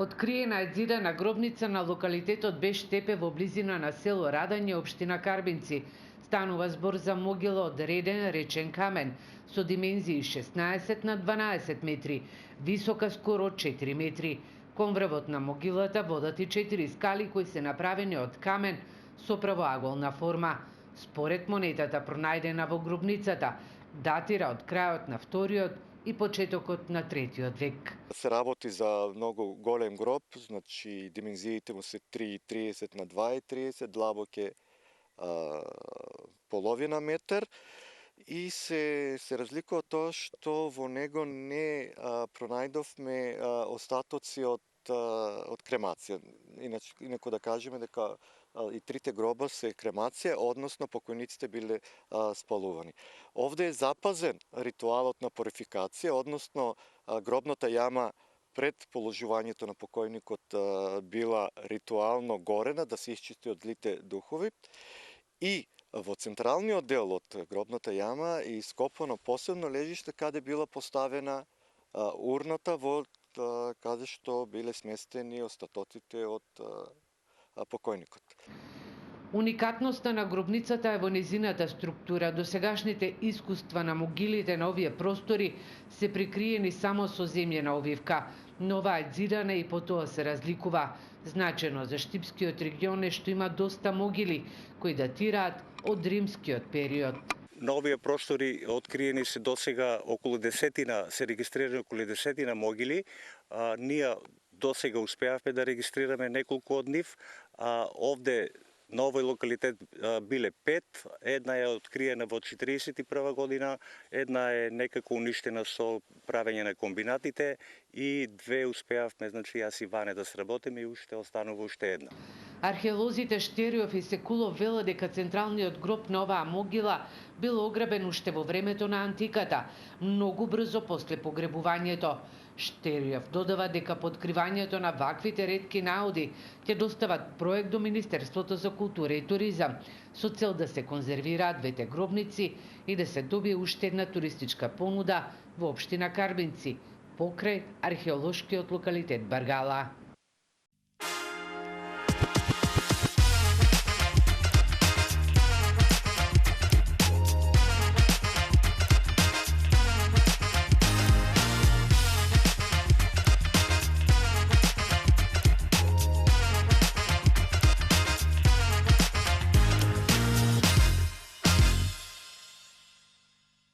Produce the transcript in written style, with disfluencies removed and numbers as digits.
Откриена е зидана гробница на локалитетот Бештепе во близина на село Радање, општина Карбинци. Станува збор за могила од реден речен камен со димензии 16 на 12 метри, висока скоро 4 метри. Кон врвот на могилата водат и 4 скали кои се направени од камен со правоаголна форма. Според монетата пронајдена во гробницата, датира од крајот на вториот и почетокот на третиот век. Се работи за многу голем гроб, значи димензиите му се 3,30 на 2,30, длабок е половина метар и се разликува од тоа што во него не пронајдовме остатоци од кремација. Инаку да кажеме дека и трите гроба се кремација, односно покојниците биле спалувани. Овде е запазен ритуалот на порификација, односно гробната јама пред положувањето на покојникот била ритуално горена да се исчисти од злите духови и во централниот дел од гробната јама е ископано посебно лежиште каде била поставена урната во каде што биле сместени остатоците од покојникот. Уникатноста на гробницата е во незината структура. Досегашните искуства на могилите на овие простори се прикриени само со земјена овивка, но оваа е зидана и по тоа се разликува. Значено за Штипскиот регион е што има доста могили кои датираат од римскиот период. На овие простори откриени се досега околу десетина, се регистрирани околу десетина могили. Ние досега успеавме да регистрираме неколку од нив. Овде на овој локалитет биле 5, една е откриена во 41 година, една е некако уништена со правење на комбинатите и две успеавме, значи јас и Ване да сработиме и уште останува уште една. Археолозите Штериов и Секулов велат дека централниот гроб на оваа могила бил ограбен уште во времето на антиката, многу брзо после погребувањето. Штериов додава дека по откривањето на ваквите ретки наоди ќе достават проект до Министерството за култура и туризам со цел да се конзервираат двете гробници и да се добие уште една туристичка понуда во општина Карбинци покрај археолошкиот локалитет Баргала.